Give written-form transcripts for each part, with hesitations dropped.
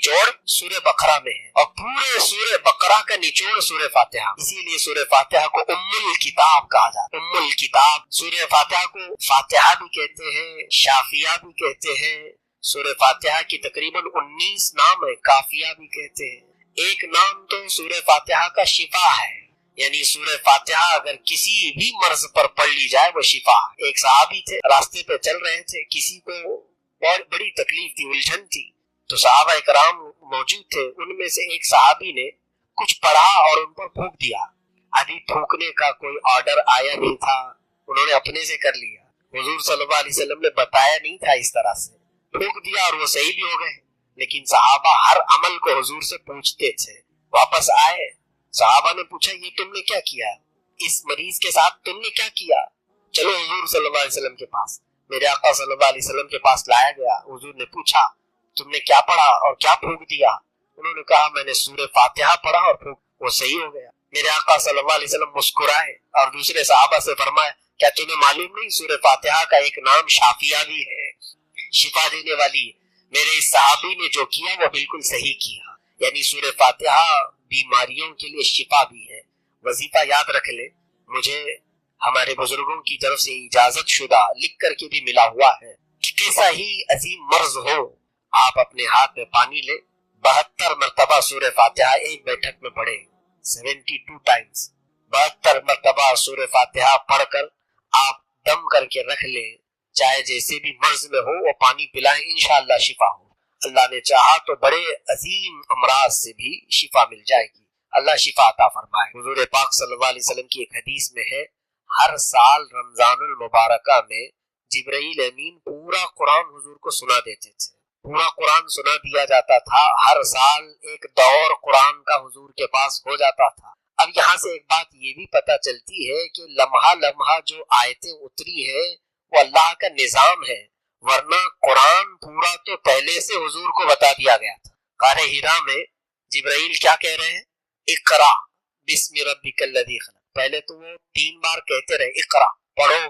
نچوڑ سورہ بقرہ میں ہے، اور پورے سورہ بقرہ کا نچوڑ سورہ فاتحہ، اسی لیے سورہ فاتحہ کو ام الکتاب کہا جاتا ہے۔ ام الکتاب، سورہ فاتحہ کو فاتحہ بھی کہتے ہیں، شافیہ بھی کہتے ہیں۔ سورہ فاتحہ کی تقریباً 19 نام ہے، کافیہ بھی کہتے ہیں۔ ایک نام تو سورہ فاتحہ کا شفا ہے، یعنی سورہ فاتحہ اگر کسی بھی مرض پر پڑھ لی جائے وہ شفا ہے۔ ایک صحابی تھے، راستے پہ چل رہے تھے، کسی کو بہت بڑی تکلیف تھی، الجھن تھی، تو صحابہ اکرام موجود تھے، ان میں سے ایک صحابی نے کچھ پڑھا اور ان پر پھونک دیا۔ ابھی پھونکنے کا کوئی آرڈر آیا نہیں تھا، انہوں نے اپنے سے کر لیا، حضور صلی اللہ علیہ وسلم نے بتایا نہیں تھا، اس طرح سے پھونک دیا اور وہ صحیح بھی ہو گئے۔ لیکن صحابہ ہر عمل کو حضور سے پوچھتے تھے۔ واپس آئے، صحابہ نے پوچھا یہ تم نے کیا کیا، اس مریض کے ساتھ تم نے کیا کیا؟ چلو حضور صلی اللہ علیہ وسلم کے پاس۔ میرے آقا صلی اللہ علیہ وسلم کے پاس لایا گیا، حضور نے پوچھا تم نے کیا پڑھا اور کیا پھونک دیا؟ انہوں نے کہا میں نے سورہ فاتحہ پڑھا اور پھونک، وہ صحیح ہو گیا۔ میرے آقا صلی اللہ علیہ وسلم مسکرائے اور دوسرے صحابہ سے فرمایا کیا تمہیں معلوم نہیں سورہ فاتحہ کا ایک نام شافیہ بھی ہے، شفا دینے والی ہے؟ میرے اس صحابی نے جو کیا وہ بالکل صحیح کیا، یعنی سورہ فاتحہ بیماریوں کے لیے شفا بھی ہے۔ وظیفہ یاد رکھ لے، مجھے ہمارے بزرگوں کی طرف سے اجازت شدہ لکھ کر کے بھی ملا ہوا ہے کہ کیسا ہی عظیم مرض ہو، آپ اپنے ہاتھ میں پانی لے، 72 مرتبہ سورہ فاتحہ ایک بیٹھک میں پڑھیں، 72 ٹائمز، 72 مرتبہ سورہ فاتحہ پڑھ کر آپ دم کر کے رکھ لیں، چاہے جیسے بھی مرض میں ہو وہ پانی پلائیں، انشاءاللہ شفا ہو۔ اللہ نے چاہا تو بڑے عظیم امراض سے بھی شفا مل جائے گی، اللہ شفا عطا فرمائے۔ حضور پاک صلی اللہ علیہ وسلم کی ایک حدیث میں ہے، ہر سال رمضان المبارکہ میں جبرائیل امین پورا قرآن حضور کو سنا دیتے تھے، پورا قرآن سنا دیا جاتا تھا، ہر سال ایک دور قرآن کا حضور کے پاس ہو جاتا تھا۔ اب یہاں سے ایک بات یہ بھی پتہ چلتی ہے کہ لمحہ لمحہ جو آیتیں اتری ہیں وہ اللہ کا نظام ہے، ورنہ قرآن پورا تو پہلے سے حضور کو بتا دیا گیا تھا۔ غار حرا میں جبرائیل کیا کہہ رہے ہیں؟ اقرا بسم ربک الذی خلق، پہلے تو وہ 3 بار کہتے رہے اقرا، پڑھو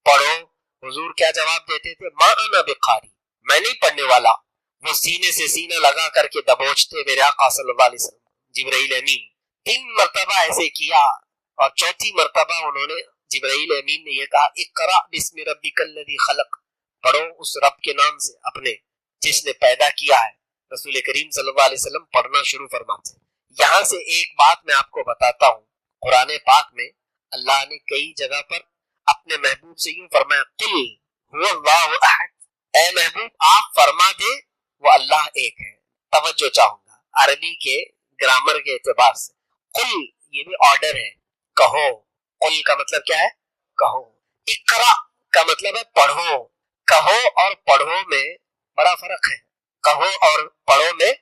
پڑھو، حضور کیا جواب دیتے تھے؟ ما انا بقاری، میں نہیں پڑھنے والا۔ وہ سینے سے سینہ لگا کر کے دبوچتے میرے آقا صلی اللہ علیہ وسلم، جبرائیل امین 3 مرتبہ ایسے کیا، اور چوتھی مرتبہ انہوں نے جبرائیل امین نے یہ کہا اقرا بسم ربک الذی خلق، پڑھو اس رب کے نام سے اپنے جس نے پیدا کیا ہے۔ رسول کریم صلی اللہ علیہ وسلم پڑھنا شروع فرماتے۔ یہاں سے ایک بات میں آپ کو بتاتا ہوں، قرآن پاک میں اللہ نے کئی جگہ پر اپنے محبوب سے یوں فرمایا قل هو اللہ احد، اے محبوب آپ فرما دے وہ اللہ ایک ہے۔ توجہ چاہوں گا عربی کے گرامر کے اعتبار سے، قل یہ بھی آرڈر ہے، کہو، قل کا مطلب کیا ہے؟ کہو، اقرا کا مطلب ہے پڑھو، کہو اور پڑھو میں بڑا فرق ہے، کہو اور پڑھو میں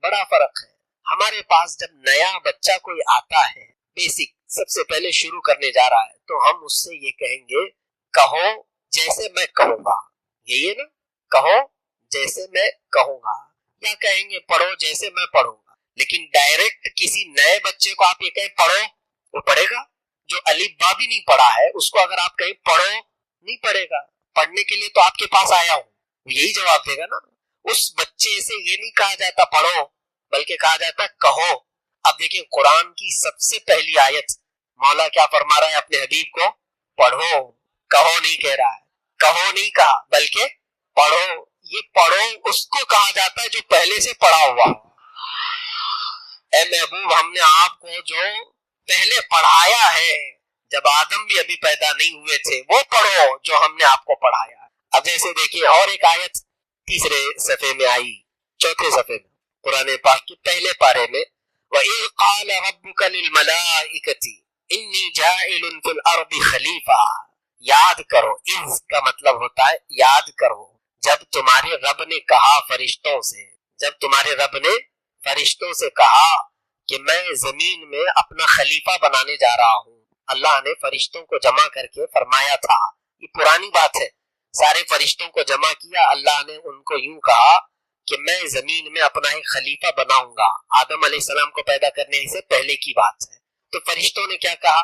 بڑا فرق ہے۔ ہمارے پاس جب نیا بچہ کوئی آتا ہے، بیسک سب سے پہلے شروع کرنے جا رہا ہے، تو ہم اس سے یہ کہیں گے کہو جیسے میں کہوں گا، یہی ہے نا، کہو جیسے میں کہوں گا، یا کہیں گے پڑھو جیسے میں پڑھوں گا۔ لیکن ڈائریکٹ کسی نئے بچے کو آپ یہ کہیں پڑھو، وہ پڑھے گا؟ جو الف با بھی نہیں پڑھا ہے اس کو اگر آپ کہیں پڑھو، نہیں پڑھے گا۔ پڑھنے کے لیے تو آپ کے پاس آیا ہوں، یہی جواب دے گا نا۔ اس بچے سے یہ نہیں کہا جاتا پڑھو، بلکہ کہا جاتا کہو۔ اب دیکھیں قرآن کی سب سے پہلی آیت مولا کیا فرما رہا ہے اپنے حبیب کو؟ پڑھو، کہو نہیں کہہ رہا ہے، کہو نہیں کہا بلکہ پڑھو۔ یہ پڑھو اس کو کہا جاتا ہے جو پہلے سے پڑھا ہوا۔ اے محبوب ہم نے آپ کو جو پہلے پڑھایا ہے، جب آدم بھی ابھی پیدا نہیں ہوئے تھے، وہ پڑھو جو ہم نے آپ کو پڑھایا۔ اب جیسے دیکھیے اور ایک آیت تیسرے صفحے میں آئی، چوتھے صفحے میں قرآن پاک کے پہلے پارے میں، وَإِذْ قَالَ رَبُّكَ لِلْمَلَائِكَةِ إِنِّي جَاعِلٌ فِي الْأَرْضِ خَلِيفَةً۔ یاد کرو، اذ کا مطلب ہوتا ہے یاد کرو، جب تمہارے رب نے کہا فرشتوں سے، جب تمہارے رب نے فرشتوں سے کہا کہ میں زمین میں اپنا خلیفہ بنانے جا رہا ہوں۔ اللہ نے فرشتوں کو جمع کر کے فرمایا تھا، یہ پرانی بات ہے، سارے فرشتوں کو جمع کیا، اللہ نے ان کو یوں کہا کہ میں زمین میں اپنا ایک خلیفہ بناؤں گا۔ آدم علیہ السلام کو پیدا کرنے سے پہلے کی بات ہے۔ تو فرشتوں نے کیا کہا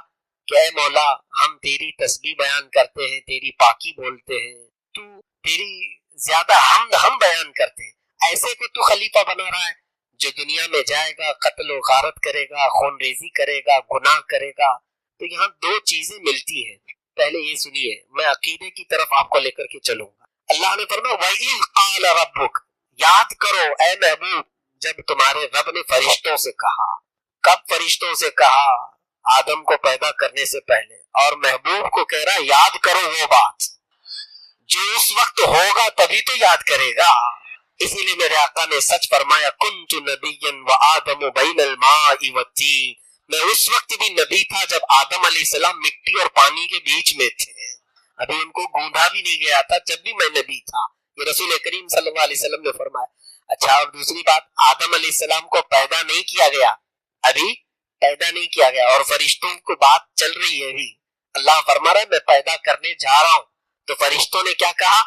کہ اے مولا ہم تیری تسبیح بیان کرتے ہیں، تیری پاکی بولتے ہیں، تو تیری زیادہ حمد ہم بیان کرتے ہیں، ایسے کو تو خلیفہ بنا رہا ہے، جو دنیا میں جائے گا قتل و غارت کرے گا، خون ریزی کرے گا، گناہ کرے گا، تو یہاں دو چیزیں ملتی ہیں۔ پہلے یہ سنیے، میں عقیدے کی طرف آپ کو لے کر کے چلوں گا۔ اللہ نے فرمایا وَإِذْ قَالَ رَبُّكَ، یاد کرو اے محبوب جب تمہارے رب نے فرشتوں سے کہا۔ کب فرشتوں سے کہا؟ آدم کو پیدا کرنے سے پہلے، اور محبوب کو کہہ رہا یاد کرو وہ بات جو اس وقت ہوگا تبھی تو یاد کرے گا۔ اسی لیے میرے آقا نے سچ فرمایا كُنْتُ نَبِيًّا وَآدَمُ بَيْنَ الْمَاءِ وَالطِّينِ، میں اس وقت بھی نبی تھا جب آدم علیہ السلام مٹی اور پانی کے بیچ میں تھے، ابھی ان کو گوندا بھی نہیں گیا تھا جب بھی میں نبی تھا، یہ رسول کریم صلی اللہ علیہ وسلم نے فرمایا۔ اچھا، اور دوسری بات، آدم علیہ السلام کو پیدا نہیں کیا گیا، ابھی پیدا نہیں کیا گیا، اور فرشتوں کو بات چل رہی ہے ابھی۔ اللہ فرما رہا ہے میں پیدا کرنے جا رہا ہوں، تو فرشتوں نے کیا کہا؟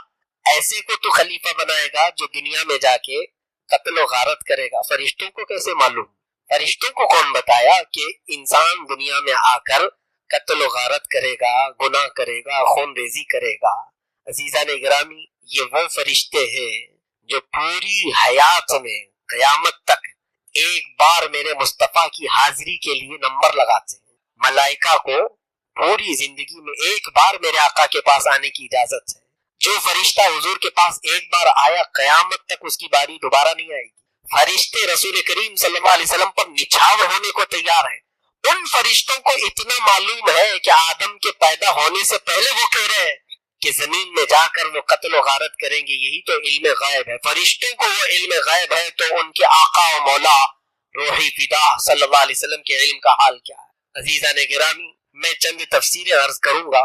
ایسے کو تو خلیفہ بنائے گا جو دنیا میں جا کے قتل و غارت کرے گا۔ فرشتوں کو کیسے معلوم؟ فرشتوں کو کون بتایا کہ انسان دنیا میں آ کر قتل و غارت کرے گا، گناہ کرے گا، خون ریزی کرے گا؟ عزیزان گرامی، یہ وہ فرشتے ہیں جو پوری حیات میں قیامت تک ایک بار میرے مصطفیٰ کی حاضری کے لیے نمبر لگاتے ہیں۔ ملائکہ کو پوری زندگی میں ایک بار میرے آقا کے پاس آنے کی اجازت ہے۔ جو فرشتہ حضور کے پاس ایک بار آیا قیامت تک اس کی باری دوبارہ نہیں آئے گی۔ فرشتے رسول کریم صلی اللہ علیہ وسلم پر نچھاور ہونے کو تیار ہیں۔ ان فرشتوں کو اتنا معلوم ہے کہ آدم کے پیدا ہونے سے پہلے وہ کہہ رہے ہیں کہ زمین میں جا کر وہ قتل و غارت کریں گے، یہی تو علم غیب ہے۔ فرشتوں کو وہ علم غیب ہے تو ان کے آقا و مولا روحی فدا صلی اللہ علیہ وسلم کے علم کا حال کیا ہے؟ عزیزان گرامی، میں چند تفسیریں عرض کروں گا،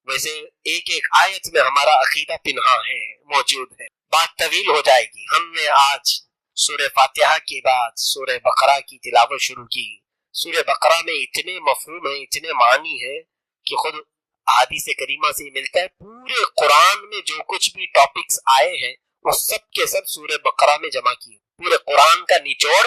ویسے ایک ایک آیت میں ہمارا عقیدہ پنہاں ہے، موجود ہے، بات طویل ہو جائے گی۔ ہم نے آج سورہ فاتحہ کے بعد سورہ بقرہ کی تلاوت شروع کی۔ سورہ بقرہ میں اتنے مفہوم ہیں، اتنے معنی ہیں کہ خود احادیث کریمہ سے ملتا ہے۔ پورے قرآن میں جو کچھ بھی ٹاپکس آئے ہیں وہ سب کے سب سورہ بقرہ میں جمع کیے۔ پورے قرآن کا نچوڑ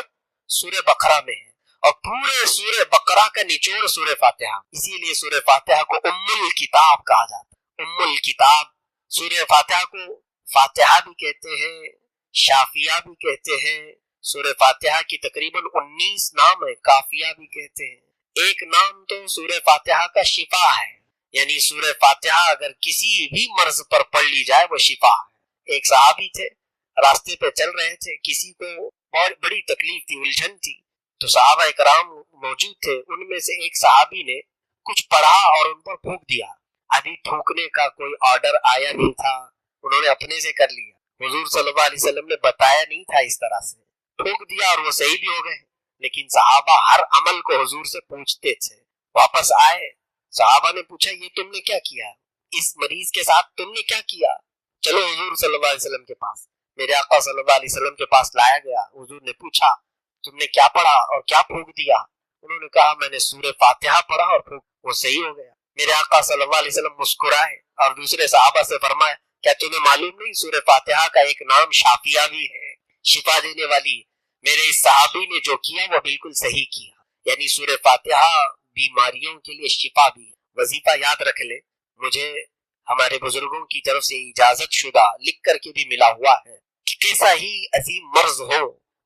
سورہ بقرہ میں ہے، اور پورے سورہ بقرہ کا نچوڑ سورہ فاتحہ، اسی لیے سورہ فاتحہ کو ام الکتاب کہا جاتا ہے۔ ام الکتاب، سورہ فاتحہ کو فاتحہ بھی کہتے ہیں، شافیہ بھی کہتے ہیں۔ سورہ فاتحہ کی تقریباً 19 نام ہے، کافیہ بھی کہتے ہیں۔ ایک نام تو سورہ فاتحہ کا شفا ہے، یعنی سورہ فاتحہ اگر کسی بھی مرض پر پڑھ لی جائے وہ شفا ہے۔ ایک صحابی تھے، راستے پہ چل رہے تھے، کسی کو بہت بڑی تکلیف تھی، الجھن تھی، تو صحابہ کرام موجود تھے، ان میں سے ایک صحابی نے کچھ پڑھا اور ان پر پھونک دیا۔ ابھی پھونکنے کا کوئی آرڈر آیا نہیں تھا، انہوں نے اپنے سے کر لیا، حضور صلی اللہ علیہ وسلم نے بتایا نہیں تھا، اس طرح سے پھونک دیا اور وہ صحیح بھی ہو گئے۔ لیکن صحابہ ہر عمل کو حضور سے پوچھتے تھے۔ واپس آئے، صحابہ نے پوچھا یہ تم نے کیا کیا، اس مریض کے ساتھ تم نے کیا کیا؟ چلو حضور صلی اللہ علیہ وسلم کے پاس۔ میرے آقا صلی اللہ علیہ وسلم کے پاس لایا گیا، حضور نے پوچھا تم نے کیا پڑھا اور کیا پھونک دیا؟ انہوں نے کہا میں نے سورہ فاتحہ پڑھا اور پھونک، وہ صحیح ہو گیا۔ میرے آقا صلی اللہ علیہ وسلم مسکرائے اور دوسرے صحابہ سے فرمایا کیا تمہیں معلوم نہیں سورہ فاتحہ کا ایک نام شافیہ بھی ہے، شفا دینے والی؟ میرے اس صحابی نے جو کیا وہ بالکل صحیح کیا، یعنی سورہ فاتحہ بیماریوں کے لیے شفا بھی ہے۔ وظیفہ یاد رکھ لے، مجھے ہمارے بزرگوں کی طرف سے اجازت شدہ لکھ کر کے بھی ملا ہوا ہے کہ کیسا ہی عظیم مرض ہو،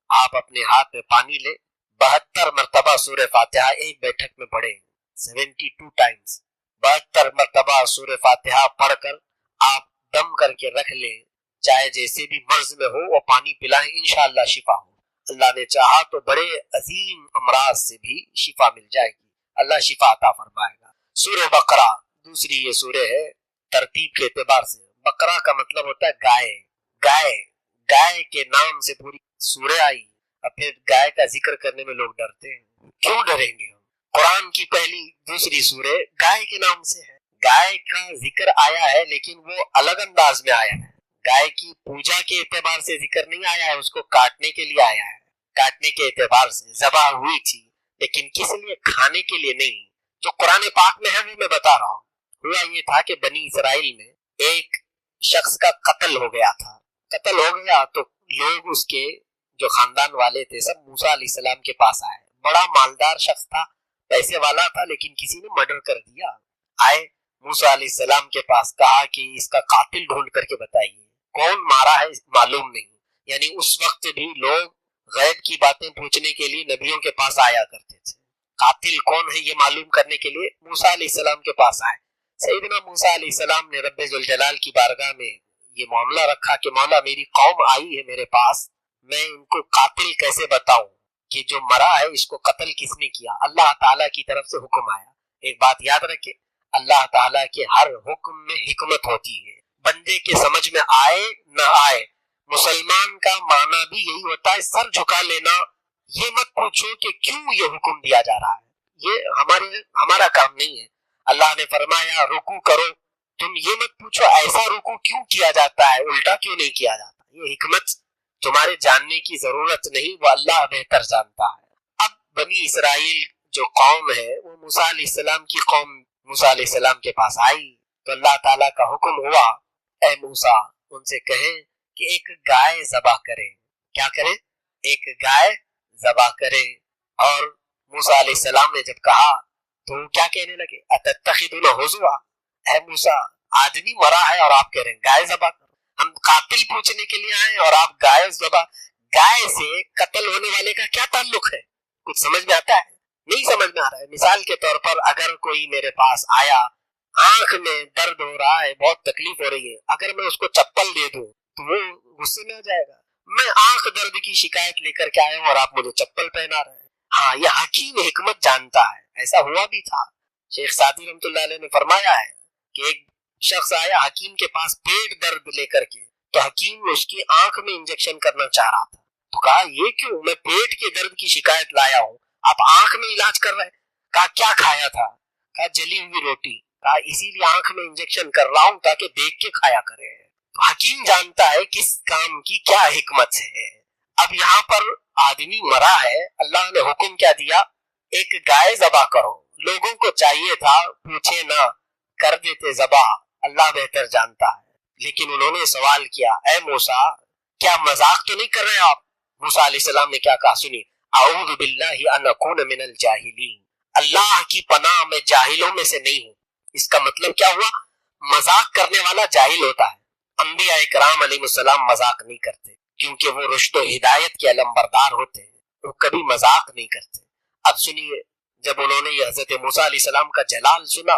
آپ اپنے ہاتھ میں پانی لے، 72 مرتبہ سورہ فاتحہ ایک بیٹھک میں پڑھیں، 72 ٹائمز، 72 مرتبہ سورہ فاتحہ پڑھ کر آپ دم کر کے رکھ لیں، چاہے جیسے بھی مرض میں ہو وہ پانی پلائیں، انشاءاللہ شفا ہو۔ اللہ نے چاہا تو بڑے عظیم امراض سے بھی شفا مل جائے گی، اللہ شفا عطا فرمائے گا۔ سورہ بقرہ دوسری یہ سورہ ہے ترتیب کے اعتبار سے۔ بقرہ کا مطلب ہوتا ہے گائے، گائے، گائے کے نام سے پوری سورہ آئی۔ اب پھر گائے کا ذکر کرنے میں لوگ ڈرتے ہیں، کیوں ڈریں گے؟ قرآن کی پہلی دوسری سورہ گائے کے نام سے ہے۔ گائے کا ذکر آیا ہے لیکن وہ الگ انداز میں آیا ہے، گائے کی پوجا کے اعتبار سے ذکر نہیں آیا ہے، اس کو کاٹنے کے لیے آیا ہے، کاٹنے کے اعتبار سے ذبح ہوئی تھی، لیکن کس لیے؟ کھانے کے لیے نہیں۔ جو قرآن پاک میں ہے وہ میں بتا رہا ہوں۔ ہوا یہ تھا کہ بنی اسرائیل میں ایک شخص کا قتل ہو گیا تھا، قتل ہو گیا تو لوگ اس کے جو خاندان والے تھے سب موسیٰ علیہ السلام کے پاس آئے۔ بڑا مالدار شخص تھا، پیسے والا تھا، لیکن کسی نے مرڈر کر دیا۔ آئے موسیٰ علیہ السلام کے پاس، کہا کہ اس کا قاتل ڈھونڈ کر کے بتائیے، کون مارا ہے معلوم نہیں۔ یعنی اس وقت بھی لوگ غیب کی باتیں پوچھنے کے لیے نبیوں کے پاس آیا کرتے تھے، قاتل کون ہے یہ معلوم کرنے کے لیے موسیٰ علیہ السلام کے پاس آئے۔ سیدنا موسیٰ علیہ السلام نے رب ذوالجلال کی بارگاہ میں یہ معاملہ رکھا کہ مولا میری قوم آئی ہے میرے پاس، میں ان کو قاتل کیسے بتاؤں کہ جو مرا ہے اس کو قتل کس نے کیا؟ اللہ تعالیٰ کی طرف سے حکم آیا۔ ایک بات یاد رکھے، اللہ تعالیٰ کے ہر حکم میں حکمت ہوتی ہے، بندے کے سمجھ میں آئے نہ آئے۔ مسلمان کا معنی بھی یہی ہوتا ہے، سر جھکا لینا، یہ مت پوچھو کہ کیوں یہ حکم دیا جا رہا ہے، یہ ہمارا کام نہیں ہے۔ اللہ نے فرمایا رکوع کرو، تم یہ مت پوچھو ایسا رکوع کیوں کیا جاتا ہے، الٹا کیوں نہیں کیا جاتا، یہ حکمت تمہارے جاننے کی ضرورت نہیں، وہ اللہ بہتر جانتا ہے۔ اب بنی اسرائیل جو قوم ہے وہ موسیٰ علیہ السلام کی قوم موسیٰ علیہ السلام کے پاس آئی تو اللہ تعالیٰ کا حکم ہوا، اے موسیٰ ان سے کہیں کہ ایک گائے ذبح کرے۔ کیا کرے؟ ایک گائے ذبح کرے۔ اور موسیٰ علیہ السلام نے جب کہا تو وہ کیا کہنے لگے، اتتخذون ہزوا، اے موسیٰ آدمی مرا ہے اور آپ کہہ رہے ہیں گائے ذبح کرو، ہم قاتل پوچھنے کے لیے آئے اور آپ گائے ذبح، گائے سے قتل ہونے والے کا کیا تعلق ہے؟ کچھ سمجھ میں آتا ہے؟ نہیں سمجھ میں آ رہا ہے۔ مثال کے طور پر اگر کوئی میرے پاس آیا، آنکھ میں درد ہو رہا ہے، بہت تکلیف ہو رہی ہے، اگر میں اس کو چپل دے دوں تو وہ غصے میں آ جائے گا، میں آنکھ درد کی شکایت لے کر کے آیا ہوں اور آپ مجھے چپل پہنا رہے ہیں۔ ہاں یہ حکیم حکمت جانتا ہے، ایسا ہوا بھی تھا۔ شیخ سعدی رحمۃ اللہ علیہ نے فرمایا ہے کہ ایک شخص آیا حکیم کے پاس پیٹ درد لے کر کے، تو حکیم اس کی آنکھ میں انجیکشن کرنا چاہ رہا تھا، تو کہا یہ کیوں، میں پیٹ کے درد کی شکایت لایا ہوں، آپ آنکھ میں علاج کر رہے ہیں۔ کہا کیا کھایا تھا؟ کہا جلی ہوئی روٹی۔ کہا اسی لیے آنکھ میں انجیکشن کر رہا ہوں تاکہ دیکھ کے کھایا کرے۔ تو حکیم جانتا ہے کس کام کی کیا حکمت ہے۔ اب یہاں پر آدمی مرا ہے، اللہ نے حکم کیا دیا، ایک گائے ذبح کرو۔ لوگوں کو چاہیے تھا پوچھے نہ، کر دیتے ذبح، اللہ بہتر جانتا ہے، لیکن انہوں نے سوال کیا، اے موسیٰ کیا مذاق تو نہیں کر رہے آپ؟ موسیٰ علیہ السلام نے کیا کہا سنی، اعوذ باللہ ان اکون من الجاہلین، اللہ کی پناہ میں جاہلوں میں سے نہیں ہوں۔ اس کا مطلب کیا ہوا؟ مذاق کرنے والا جاہل ہوتا ہے۔ انبیاء کرام علیہ السلام مذاق نہیں کرتے کیونکہ وہ رشد و ہدایت کے علمبردار ہوتے ہیں، وہ کبھی مذاق نہیں کرتے۔ اب سنیے، جب انہوں نے یہ حضرت موسیٰ علیہ السلام کا جلال سنا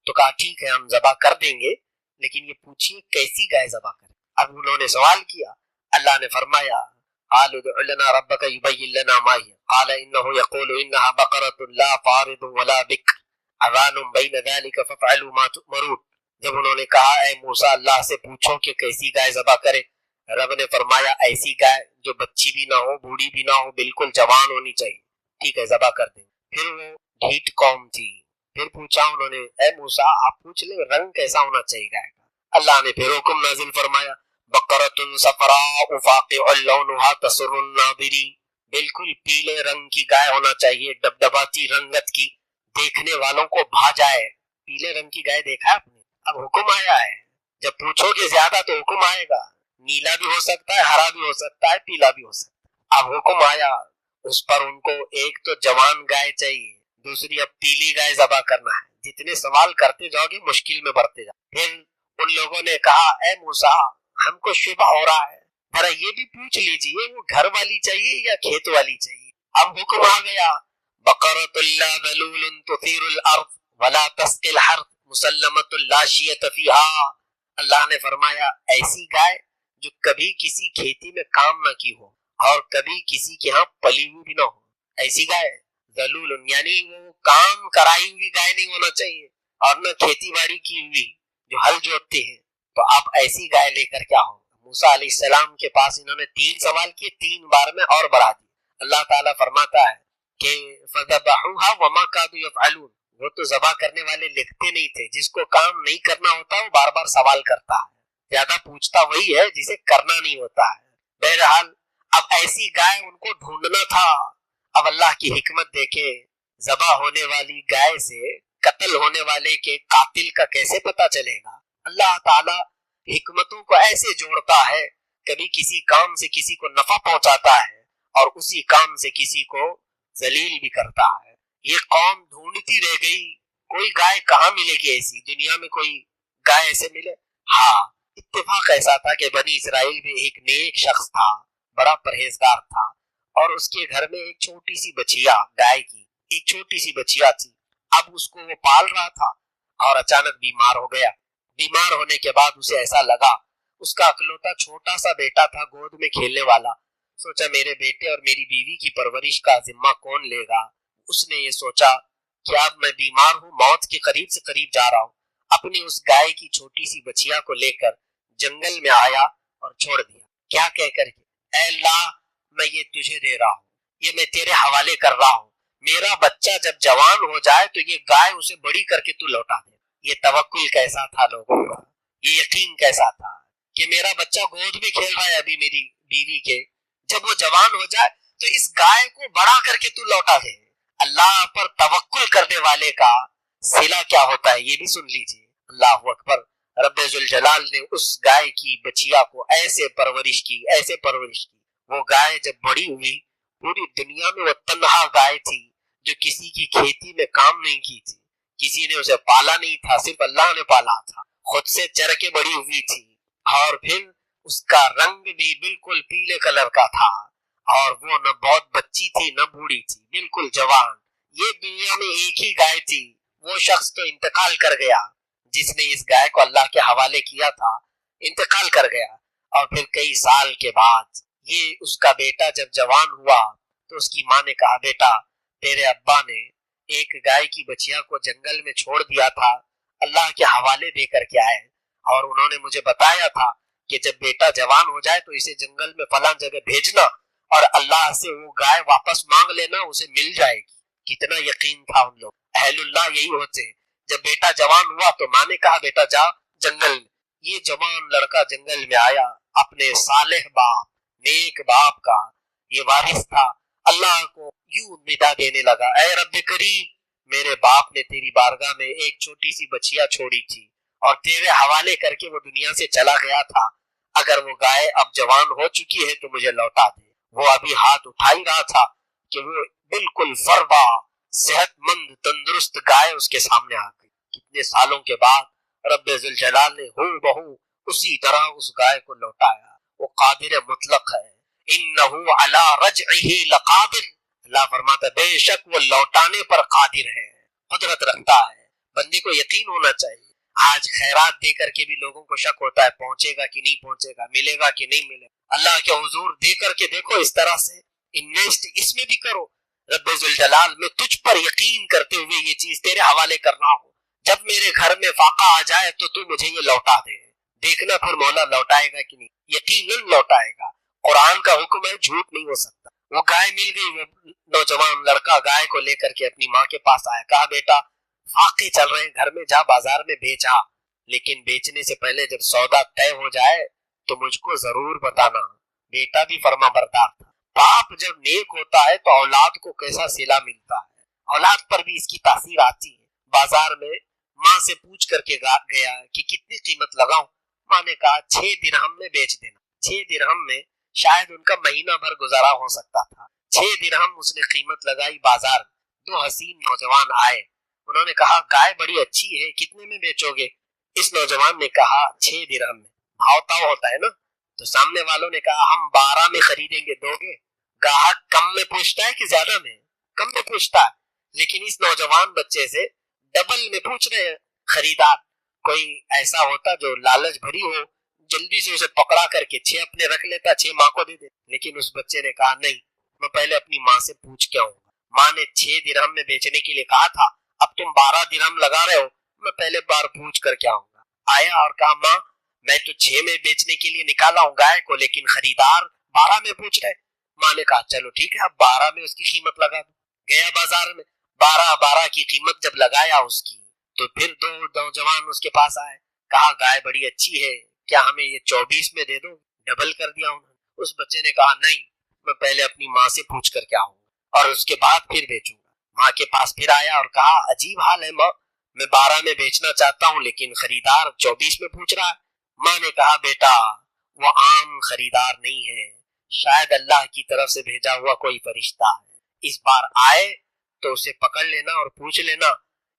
تو کہا ٹھیک ہے ہم ذبح کر دیں گے، لیکن یہ پوچھیے کیسی گائے ذبح کریں۔ اب انہوں نے سوال کیا، اللہ نے فرمایا قالوا ادع لنا ربك يبين لنا ما هي قال انه يقول انها بقرة لا فارض ولا بكر عوان بين ذلك فافعلوا ما تؤمرون۔ جب انہوں نے کہا اے موسیٰ اللہ سے پوچھو کہ کیسی گائے ذبح کرے، رب نے فرمایا ایسی گائے جو بچی بھی نہ ہو، بوڑھی بھی نہ ہو، بالکل جوان ہونی چاہیے۔ ٹھیک ہے ذبح کر دیں۔ پھر وہ ڈھیٹ قوم تھی، پھر پوچھا انہوں نے اے موسیٰ آپ پوچھ لیں رنگ کیسا ہونا چاہیے گائے کا۔ اللہ نے پھر حکم نازل فرمایا بقرۃ صفراء فاقع لونها تسر الناظرین، بالکل پیلے رنگ کی گائے ہونا چاہیے، ڈبڈباتی رنگت کی، دیکھنے والوں کو بھا جائے۔ پیلے رنگ کی گائے دیکھا آپ نے؟ اب حکم آیا ہے، جب پوچھو گے زیادہ تو حکم آئے گا، نیلا بھی ہو سکتا ہے، ہرا بھی ہو سکتا ہے، پیلا بھی ہو سکتا ہے۔ اب حکم آیا اس پر ان کو ایک تو جوان گائے چاہیے، دوسری اب پیلی گائے ذبح کرنا ہے۔ جتنے سوال کرتے جاؤ گے مشکل میں بڑھتے جاؤ۔ پھر ان لوگوں نے کہا اے موسیٰ ہم کو شبہ ہو رہا ہے، ذرا یہ بھی پوچھ لیجئے وہ گھر والی چاہیے یا کھیت والی چاہیے۔ اب حکم آ گیا بقرۃ لا ذلول تثیر الارض ولا تسقی الحرث مسلمۃ لا شیۃ فیہا۔ اللہ نے فرمایا ایسی گائے جو کبھی کسی کھیتی میں کام نہ کی ہو اور کبھی کسی کے ہاں پلی ہوئی بھی نہ ہو، ایسی گائے ذلول، یعنی وہ کام کرائی ہوئی گائے نہیں ہونا چاہیے اور نہ کھیتی باڑی کی ہوئی جو ہل جوتتے ہیں۔ تو اب ایسی گائے لے کر کیا ہو؟ موسیٰ علیہ السلام کے پاس انہوں نے 3 سوال کیے، 3 بار میں اور بڑھا دی۔ اللہ تعالیٰ فرماتا ہے کہ فَذَبَحُوهَا وَمَا كَادُوا يَفْعَلُونَ، وہ تو ذبح کرنے والے لکھتے نہیں تھے، جس کو کام نہیں کرنا ہوتا وہ بار بار سوال کرتا ہے، زیادہ پوچھتا وہی ہے جسے کرنا نہیں ہوتا ہے۔ بہرحال اب ایسی گائے ان کو ڈھونڈنا تھا۔ اب اللہ کی حکمت دیکھیں، ذبح ہونے والی گائے سے قتل ہونے والے کے قاتل کا کیسے پتا چلے گا؟ اللہ تعالیٰ حکمتوں کو ایسے جوڑتا ہے، کبھی کسی کام سے کسی کو نفع پہنچاتا ہے اور اسی کام سے کسی کو ذلیل بھی کرتا ہے۔ یہ قوم ڈھونڈتی رہ گئی، کوئی گائے کہاں ملے گی ایسی، دنیا میں کوئی گائے ایسے ملے؟ ہاں، اتفاق ایسا تھا کہ بنی اسرائیل میں ایک نیک شخص تھا، بڑا پرہیزگار تھا، اور اس کے گھر میں ایک چھوٹی سی بچیا گائے کی ایک چھوٹی سی بچیا تھی. اب اس کو وہ پال رہا تھا اور اچانک بیمار ہو گیا. بیمار ہونے کے بعد اسے ایسا لگا, اس کا اکلوتا چھوٹا سا بیٹا تھا گود میں کھیلنے والا. سوچا میرے بیٹے اور میری بیوی کی پرورش کا ذمہ کون لے گا. اس نے یہ سوچا کہ اب میں بیمار ہوں, موت کے قریب سے قریب جا رہا ہوں. اپنی اس گائے کی چھوٹی سی بچیا کو لے کر جنگل میں آیا اور چھوڑ دیا. کیا کہہ کر کے, اے اللہ میں یہ تجھے دے رہا ہوں, یہ میں تیرے حوالے کر رہا ہوں. میرا بچہ جب جوان ہو جائے تو یہ گائے اسے بڑی کر کے تو لوٹا دے. یہ توکل کیسا تھا لوگوں کا, یہ یقین کیسا تھا کہ میرا بچہ گود میں کھیل رہا ہے ابھی میری بیوی کے, جب وہ جوان ہو جائے تو اس گائے کو بڑا کر کے تو لوٹا دے. اللہ پر توکل کرنے والے کا صلہ کیا ہوتا ہے یہ بھی سن لیجیے. اللہ اکبر. رب ذوالجلال نے اس گائے کی بچیا کو ایسے پرورش کی, ایسے پرورش کی. وہ گائے جب بڑی ہوئی, پوری دنیا میں وہ تنہا گائے تھی جو کسی کی کھیتی میں کام نہیں کی تھی, کسی نے اسے پالا نہیں تھا, صرف اللہ نے پالا تھا. خود سے چر کے بڑی ہوئی تھی اور پھر اس کا رنگ بھی بالکل پیلے کلر کا تھا, اور وہ نہ بہت بچی تھی نہ بوڑھی تھی, بالکل جوان. یہ دنیا میں ایک ہی گائے تھی. وہ شخص تو انتقال کر گیا جس نے اس گائے کو اللہ کے حوالے کیا تھا, انتقال کر گیا. اور پھر کئی سال کے بعد یہ اس کا بیٹا جب جوان ہوا تو اس کی ماں نے کہا, بیٹا تیرے ابا نے ایک گائے کی بچیا کو جنگل میں چھوڑ دیا تھا, اللہ کے حوالے دے کر کے آئے, اور انہوں نے مجھے بتایا تھا کہ جب بیٹا جوان ہو جائے تو اسے جنگل میں فلاں جگہ بھیجنا اور اللہ سے وہ گائے واپس مانگ لینا, اسے مل جائے گی. کتنا یقین تھا ان لوگ. اہل اللہ یہی ہوتے ہیں. جب بیٹا جوان ہوا تو ماں نے کہا بیٹا جا جنگل میں. یہ جوان لڑکا جنگل میں آیا, اپنے صالح باپ نیک باپ کا یہ وارث تھا. اللہ کو یوں ندا دینے لگا, اے رب کریم میرے باپ نے تیری بارگاہ میں ایک چھوٹی سی بچیا چھوڑی تھی اور تیرے حوالے کر کے وہ دنیا سے چلا گیا تھا. اگر وہ گائے اب جوان ہو چکی ہے تو مجھے لوٹا دے. وہ ابھی ہاتھ اٹھا ہی رہا تھا کہ وہ بالکل فربا صحت مند تندرست گائے اس کے سامنے آ گئی. کتنے سالوں کے بعد رب ذوالجلال نے ہو بہو اسی طرح اس گائے کو لوٹایا. وہ قادر مطلق ہے. انہو علی رجعہ لقادر. اللہ فرماتا بے شک وہ لوٹانے پر قادر ہے, قدرت رکھتا ہے. بندے کو یقین ہونا چاہیے. آج خیرات دے کر کے بھی لوگوں کو شک ہوتا ہے پہنچے گا کہ نہیں پہنچے گا, ملے گا کہ نہیں ملے گا. اللہ کے حضور دے کر کے دیکھو, اس طرح سے انویسٹ اس میں بھی کرو. رب ذوالجلال میں تجھ پر یقین کرتے ہوئے یہ چیز تیرے حوالے کرنا ہو, جب میرے گھر میں فاقہ آ جائے تو مجھے یہ لوٹا دے. دیکھنا پھر مولا لوٹائے گا کہ نہیں, یقیناً لوٹائے گا. قرآن کا حکم ہے, جھوٹ نہیں ہو سکتا. وہ گائے مل گئی. وہ نوجوان لڑکا گائے کو لے کر کے اپنی ماں کے پاس آیا, کہا بیٹا فاقے چل رہے ہیں, گھر میں جا بازار میں بیچا, لیکن بیچنے سے پہلے جب سودا طے ہو جائے تو مجھ کو ضرور بتانا. بیٹا بھی فرما بردار تھا. باپ جب نیک ہوتا ہے تو اولاد کو کیسا صلہ ملتا ہے, اولاد پر بھی اس کی تاثیر آتی ہے. بازار میں ماں سے پوچھ کر کے گیا کہ کتنی قیمت لگاؤں. ماں نے کہا 6 درہم میں بیچ دینا. 6 درہم میں شاید ان کا مہینہ بھر گزارا ہو سکتا تھا. 6 درہم اس نے قیمت لگائی. بازار 2 حسین نوجوان آئے, انہوں نے کہا گائے بڑی اچھی ہے, کتنے میں بیچو گے؟ اس نوجوان نے کہا 6 درہم میں. بھاؤ تاؤ ہوتا ہے نا, تو سامنے والوں نے کہا ہم 12 میں خریدیں گے, دو گے؟ گاہک کم میں پوچھتا ہے کہ زیادہ میں؟ کم میں پوچھتا ہے. لیکن اس نوجوان بچے سے ڈبل میں پوچھ رہے ہیں خریدار. کوئی ایسا ہوتا جو لالچ بھری ہو, جلدی سے اسے پکڑا کر کے 6 اپنے رکھ لیتا, 6 ماں کو دے دے. لیکن اس بچے نے کہا نہیں, میں پہلے اپنی ماں سے پوچھ کے آؤں گا. ماں نے 6 درہم میں بیچنے کے لیے کہا تھا, اب تم 12 درہم لگا رہے ہو, میں پہلے بار پوچھ کر کے آؤں گا. آیا اور کہا ماں میں تو 6 میں بیچنے کے لیے نکالا ہوں گائے کو, لیکن خریدار 12 میں پوچھ رہے. ماں نے کہا چلو ٹھیک ہے, اب 12 میں اس کی قیمت لگا دو. گیا بازار میں, 12 کی قیمت جب لگایا اس کی, تو پھر 2 نوجوان اس کے پاس آئے, کہا گائے بڑی اچھی ہے, کیا ہمیں یہ 24 میں دے دو؟ ڈبل کر دیا انہوں نے. اس بچے نے کہا نہیں, میں پہلے اپنی ماں سے پوچھ کر کے آؤں گا اور اس کے بعد پھر بیچوں گا. ماں کے پاس پھر آیا اور کہا عجیب حال ہے ماں, میں 12 میں بیچنا چاہتا ہوں لیکن خریدار 24 میں پوچھ رہا ہے. ماں نے کہا بیٹا وہ عام خریدار نہیں ہے, شاید اللہ کی طرف سے بھیجا ہوا کوئی فرشتہ ہے. اس بار آئے تو اسے پکڑ لینا اور پوچھ لینا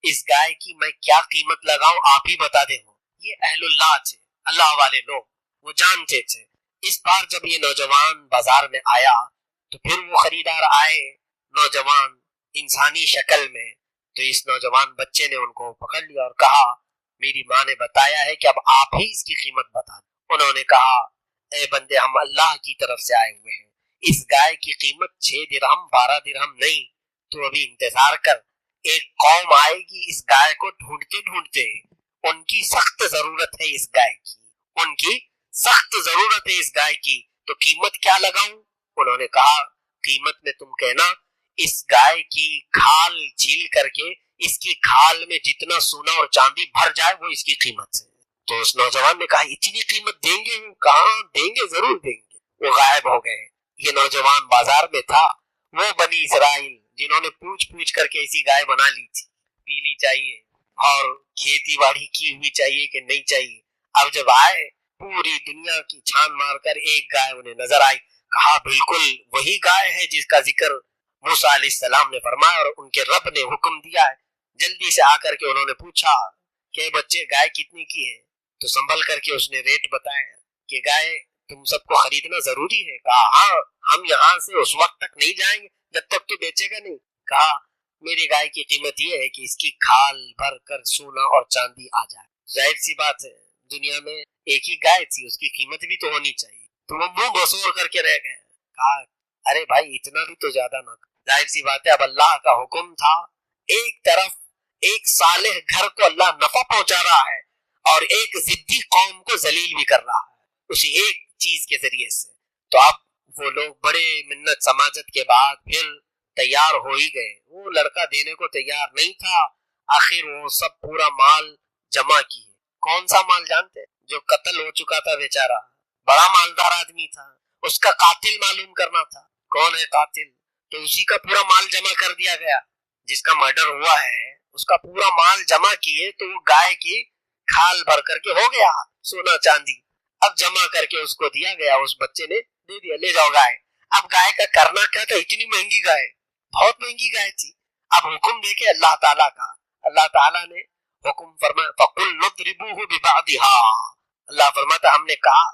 اس گائے کی میں کیا قیمت لگاؤں, آپ ہی بتا دیں. یہ اہل اللہ تھے, اللہ والے لوگ, وہ جانتے تھے. اس بار جب یہ نوجوان بازار میں آیا تو پھر وہ خریدار آئے نوجوان انسانی شکل میں، تو اس نوجوان بچے نے ان کو پکڑ لیا اور کہا میری ماں نے بتایا ہے کہ اب آپ ہی اس کی قیمت بتا دیں۔ انہوں نے کہا اے بندے، ہم اللہ کی طرف سے آئے ہوئے ہیں، اس گائے کی قیمت 6 درہم 12 درہم نہیں، تو ابھی انتظار کر، ایک قوم آئے گی اس گائے کو ڈھونڈتے ڈھونڈتے، ان کی سخت ضرورت ہے اس گائے کی، ان کی سخت ضرورت ہے اس گائے کی، تو قیمت کیا لگاؤں؟ انہوں نے کہا قیمت میں تم کہنا اس گائے کی کھال چھیل کر کے اس کی کھال میں جتنا سونا اور چاندی بھر جائے وہ اس کی قیمت ہے۔ تو اس نوجوان نے کہا اتنی قیمت دیں گے؟ کہاں دیں گے، ضرور دیں گے۔ وہ غائب ہو گئے۔ یہ نوجوان بازار میں تھا، وہ بنی اسرائیل جنہوں نے پوچھ پوچھ کر کے ایسی گائے بنا لی تھی، پینی چاہیے اور کھیتی باڑی کی ہوئی چاہیے کہ نہیں چاہیے۔ اب جب آئے پوری دنیا کی چھان مار کر ایک گائے انہیں نظر آئی، کہا بالکل وہی گائے ہے جس کا ذکر موسیٰ علیہ السلام نے فرمایا اور ان کے رب نے حکم دیا ہے۔ جلدی سے آ کر کے انہوں نے پوچھا کہ بچے گائے کتنی کی ہے؟ تو سنبھل کر کے اس نے ریٹ بتایا کہ گائے تم سب کو خریدنا ضروری ہے؟ کہا ہاں، ہم یہاں سے اس وقت تک نہیں جائیں گے جب تک تو بیچے گا نہیں۔ کہا میری گائے کی قیمت یہ ہے کہ اس کی کھال بھر کر سونا اور چاندی آ جائے۔ ظاہر سی بات ہے دنیا میں ایک ہی گائے تھی، اس کی قیمت بھی تو ہونی چاہیے۔ تو وہ منہ بسور کر کے رہ گئے۔ کہا ارے بھائی اتنا بھی تو زیادہ نہ۔ ظاہر سی بات ہے اب اللہ کا حکم تھا، ایک طرف ایک صالح گھر کو اللہ نفع پہنچا رہا ہے اور ایک ضدی قوم کو ذلیل بھی کر رہا ہے اسی ایک چیز کے ذریعے سے۔ تو اب وہ لوگ بڑے منت سماجت کے بعد پھر تیار ہو ہی گئے۔ وہ لڑکا دینے کو تیار نہیں تھا، آخر وہ سب پورا مال جمع کیے۔ کون سا مال جانتے؟ جو قتل ہو چکا تھا بیچارہ، بڑا مالدار آدمی تھا، اس کا قاتل معلوم کرنا تھا، کون ہے قاتل، تو اسی کا پورا مال جمع کر دیا گیا۔ جس کا مرڈر ہوا ہے اس کا پورا مال جمع کیے، تو وہ گائے کی کھال بھر کر کے ہو گیا سونا چاندی۔ اب جمع کر کے اس کو دیا گیا، اس بچے نے دے دیا، لے جاؤ گائے۔ اب گائے کا کرنا کیا تھا؟ اتنی مہنگی گائے، بہت مہنگی گائے تھی۔ اب حکم دیکھے اللہ تعالیٰ کا، اللہ تعالیٰ نے حکم فرمایا فَقُلْ نَضْرِبُوهُ بِبَعْضِهَا۔ اللہ فرماتا ہم نے کہا،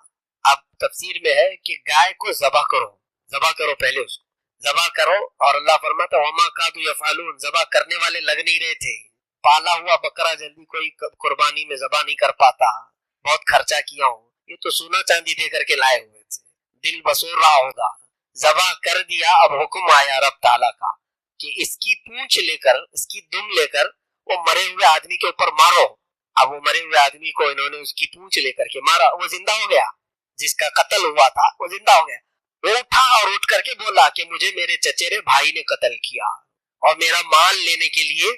اب تفسیر میں ہے کہ گائے کو ذبح کرو پہلے اس کو ذبح کرو، اور اللہ فرماتا وَمَا كَادُوا يَفْعَلُونَ، ذبح کرنے والے لگ نہیں رہے تھے۔ پالا ہوا بکرا جلدی کوئی قربانی میں ذبح نہیں کر پاتا، بہت خرچہ کیا ہوں، یہ تو سونا چاندی دے کر کے لائے ہوئے تھے، دل بسور رہا ہوگا، ذبح کر دیا۔ اب حکم آیا رب تعالیٰ کا کہ اس کی پونچھ لے کر، اس کی دم لے کر وہ مرے ہوئے آدمی کے اوپر مارو۔ اب وہ مرے ہوئے آدمی کو انہوں نے اس کی پونچھ لے کر کے مارا، وہ زندہ ہو گیا، جس کا قتل ہوا تھا وہ زندہ ہو گیا۔ وہ اٹھا اور اٹھ کر کے بولا کہ مجھے میرے چچیرے بھائی نے قتل کیا اور میرا مال لینے کے لیے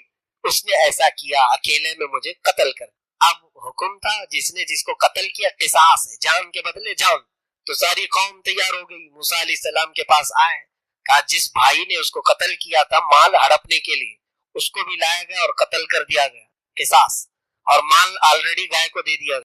اس نے ایسا کیا، اکیلے میں مجھے قتل کر۔ اب حکم تھا جس نے جس کو قتل کیا قصاص ہے، جان کے بدلے جان۔ تو ساری قوم تیار ہو گئی، موسیٰ علیہ السلام کے پاس آئے، کہا جس بھائی نے اس کو قتل کیا تھا مال ہڑپنے کے لیے، اس کو بھی لایا گیا اور قتل کر دیا گیا، قصاص، اور مال آلریڈی گائے کو دے دیا گیا۔